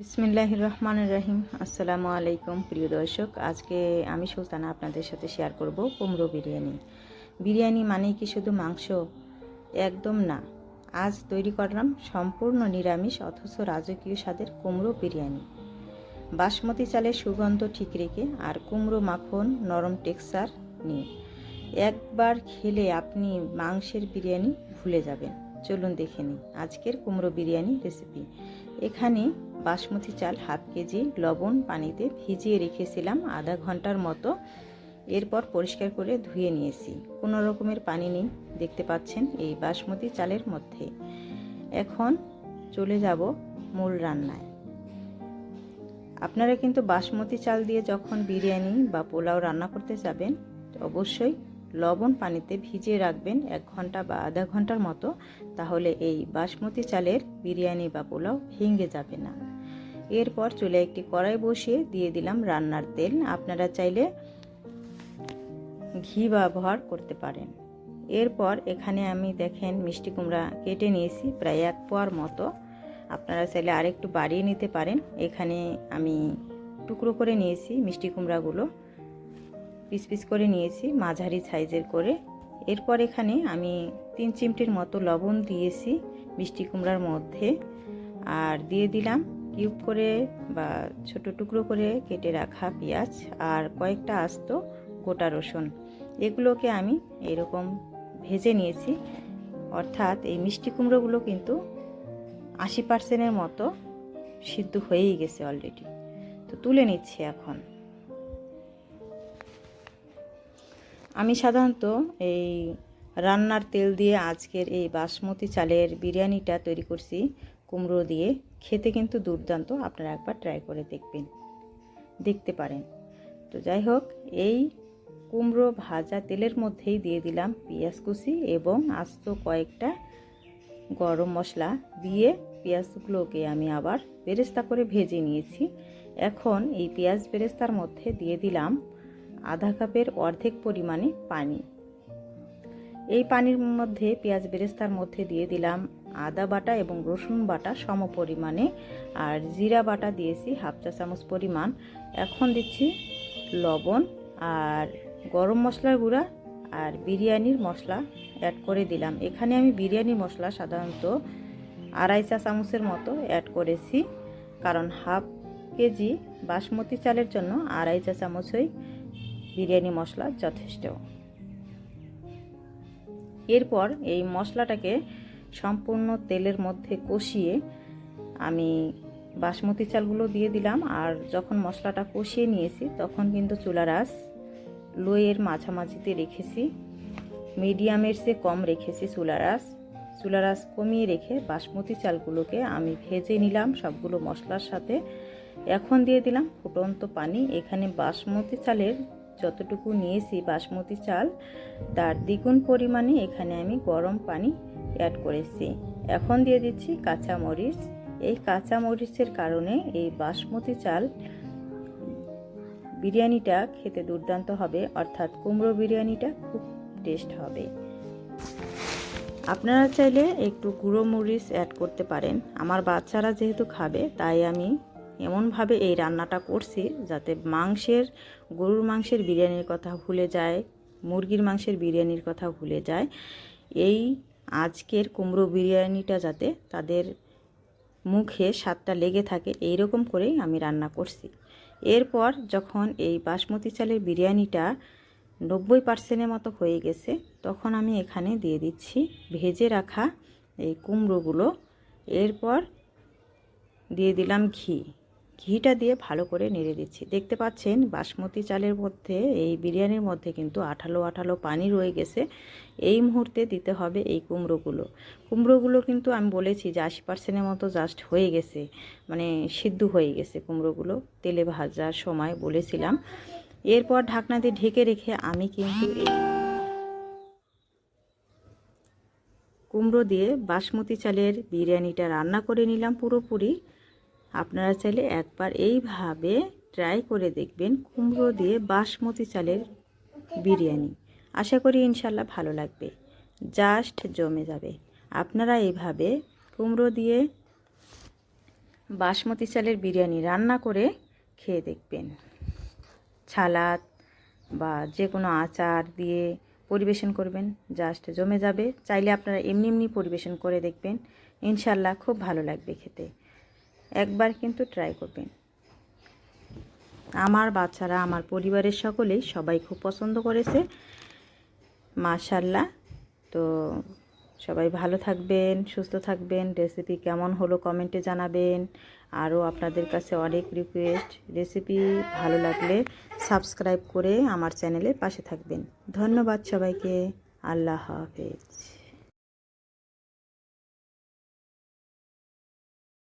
বিসমিল্লাহির রহমানির রহিম। আসসালামু আলাইকুম প্রিয় দর্শক, আজকে আমি সুলতানা আপনাদের সাথে শেয়ার করব কুমড়ো বিরিয়ানি। বিরিয়ানি মানে কি শুধু মাংস? একদম না। আজ তৈরি করলাম সম্পূর্ণ নিরামিষ অথচ রাজকীয় স্বাদের কুমড়ো বিরিয়ানি। বাসমতি চালের সুগন্ধ ঠিক রেখে আর কুমড়ো মাখন নরম টেক্সচার নিয়ে একবার খেলে আপনি মাংসের বিরিয়ানি ভুলে যাবেন। চলুন দেখে নিই আজকের কুমড়ো বিরিয়ানি রেসিপি। এখানে বাসমতি চাল হাফ কেজি লবণ পানিতে ভিজিয়ে রেখেছিলাম আধা ঘন্টার মতো। এরপর পরিষ্কার করে ধুয়ে নিয়েছি, কোনো রকমের পানি নেই, দেখতে পাচ্ছেন এই বাসমতি চালের মধ্যে। এখন চলে যাব মূল রান্নায়। আপনারা কিন্তু বাসমতি চাল দিয়ে যখন বিরিয়ানি বা পোলাও রান্না করতে যাবেন অবশ্যই লবণ পানিতে ভিজিয়ে রাখবেন 1 ঘন্টা বা আধা ঘন্টার মতো, তাহলে এই বাসমতি চালের বিরিয়ানি বা পোলাও ভেঙে যাবে না। এরপর চুলে একটি কড়াই বসিয়ে দিয়ে দিলাম রান্নার তেল। আপনারা চাইলে ঘি ব্যবহার করতে পারেন। এরপর এখানে আমি দেখেন মিষ্টি কুমড়া কেটে নিয়েছি প্রায় 1 পোয়ার মতো। আপনারা চাইলে আরেকটু বাড়িয়ে নিতে পারেন। এখানে আমি টুকরো করে নিয়েছি মিষ্টি কুমড়াগুলো, পিস পিস করে নিয়েছি মাঝারি সাইজের করে। এরপর এখানে আমি 3 চিমটির মতো লবণ দিয়েছি মিষ্টি কুমড়ার মধ্যে, আর দিয়ে দিলাম কিউব করে বা ছোট টুকরো করে কেটে রাখা পেঁয়াজ আর কয়েকটা আস্ত গোটা রসুন। এগুলোকে আমি এরকম ভেজে নিয়েছি, অর্থাৎ এই মিষ্টি কুমড়োগুলো কিন্তু 80% মতো সিদ্ধ হয়েই গেছে অলরেডি। তো তুলে নিচ্ছি এখন। আমি সাধারণত এই রান্নার তেল দিয়ে আজকের এই বাসমতি চালের বিরিয়ানিটা তৈরি করছি কুমড়ো দিয়ে। খেতে কিন্তু দুর্দান্ত, আপনারা একবার ট্রাই করে দেখতে পারেন। তো যাই হোক, এই কুমড়ো ভাজা তেলের মধ্যেই দিয়ে দিলাম পেঁয়াজ কুচি এবং আস্ত কয়েকটা গরম মশলা দিয়ে পেঁয়াজগুলোকে আমি আবার বেরেস্তা করে ভেজে নিয়েছি। এখন এই পেঁয়াজ বেরেস্তার মধ্যে দিয়ে দিলাম আধা কাপের অর্ধেক পরিমাণে পানি। এই পানির মধ্যে পেঁয়াজ বেরেস্তার মধ্যে দিয়ে দিলাম আদা বাটা এবং রসুন বাটা সম পরিমাণে, আর জিরা বাটা দিয়েছি হাফ চা চামচ পরিমাণ। এখন দিচ্ছি লবণ আর গরম মশলার গুঁড়া আর বিরিয়ানির মশলা অ্যাড করে দিলাম। এখানে আমি বিরিয়ানি মশলা সাধারণত 2.5 চা চামচের মতো অ্যাড করেছি, কারণ হাফ কেজি বাসমতি চালের জন্য 2.5 চা চামচই বিরিয়ানি মশলা যথেষ্ট। এরপর এই মশলাটাকে সম্পূর্ণ তেলের মধ্যে কষিয়ে আমি বাসমতি চালগুলো দিয়ে দিলাম। আর যখন মশলাটা কষিয়ে নিয়েছি তখন কিন্তু চুলার আঁচ লোয়ের মাঝামাঝিতে রেখেছি, মিডিয়ামের চেয়ে কম রেখেছি চুলার আঁচ কমিয়ে রেখে বাসমতি চালগুলোকে আমি ভেজে নিলাম সবগুলো মশলার সাথে। এখন দিয়ে দিলাম ফুটন্ত পানি। এখানে বাসমতি চালের যতটুকু নিয়েছি বাসমতি চাল তার দ্বিগুণ পরিমাণে এখানে আমি গরম পানি অ্যাড করেছি। এখন দিয়ে দিচ্ছি কাঁচা মরিচ। এই কাঁচা মরিচের কারণে এই বাসমতি চাল বিরিয়ানিটা খেতে দুর্দান্ত হবে, অর্থাৎ কুমড়ো বিরিয়ানিটা খুব টেস্ট হবে। আপনারা চাইলে একটু গুঁড়ো মরিচ অ্যাড করতে পারেন। আমার বাচ্চারা যেহেতু খাবে তাই আমি এমনভাবে এই রান্নাটা করছি যাতে গরুর মাংসের বিরিয়ানির কথা ভুলে যায়, মুরগির মাংসের বিরিয়ানির কথা ভুলে যায়। এই আজকের কুমড়ো বিরিয়ানিটা যাতে তাদের মুখে স্বাদটা লেগে থাকে, এই রকম করেই আমি রান্না করছি। এরপর যখন এই বাসমতি চালের বিরিয়ানিটা 90% মতো হয়ে গেছে তখন আমি এখানে দিয়ে দিচ্ছি ভেজে রাখা এই কুমড়োগুলো। এরপর দিয়ে দিলাম ঘিটা দিয়ে ভালো করে নেড়ে দিচ্ছি। দেখতে পাচ্ছেন বাসমতি চালের মধ্যে এই বিরিয়ানির মধ্যে কিন্তু আঠালো আঠালো পানি রয়ে গেছে। এই মুহূর্তে দিতে হবে এই কুমড়োগুলো কিন্তু আমি বলেছি যে 80% মতো জাস্ট হয়ে গেছে, মানে সিদ্ধ হয়ে গেছে কুমড়োগুলো, তেলে ভাজার সময় বলেছিলাম। এরপর ঢাকনা দিয়ে ঢেকে রেখে আমি কিন্তু এই কুমড়ো দিয়ে বাসমতি চালের বিরিয়ানিটা রান্না করে নিলাম পুরোপুরি। আপনারা চাইলে একবার এইভাবে ট্রাই করে দেখবেন কুমড়ো দিয়ে বাসমতি চালের বিরিয়ানি। আশা করি ইনশাল্লাহ ভালো লাগবে, জাস্ট জমে যাবে। আপনারা এইভাবে কুমড়ো দিয়ে বাসমতি চালের বিরিয়ানি রান্না করে খেয়ে দেখবেন। সালাদ বা যে কোনো আচার দিয়ে পরিবেশন করবেন, জাস্ট জমে যাবে। চাইলে আপনারা এমনি এমনি পরিবেশন করে দেখবেন, ইনশাল্লাহ খুব ভালো লাগবে খেতে। একবার কিন্তু ট্রাই করবেন। আমার বাচ্চারা, আমার পরিবারের সকলেই সবাই খুব পছন্দ করেছে, মাশাআল্লাহ। তো সবাই ভালো থাকবেন, সুস্থ থাকবেন। রেসিপি কেমন হলো কমেন্টে জানাবেন। আরও আপনাদের কাছে অনেক রিকোয়েস্ট, রেসিপি ভালো লাগলে সাবস্ক্রাইব করে আমার চ্যানেলের পাশে থাকবেন। ধন্যবাদ সবাইকে। আল্লাহ হাফেজ।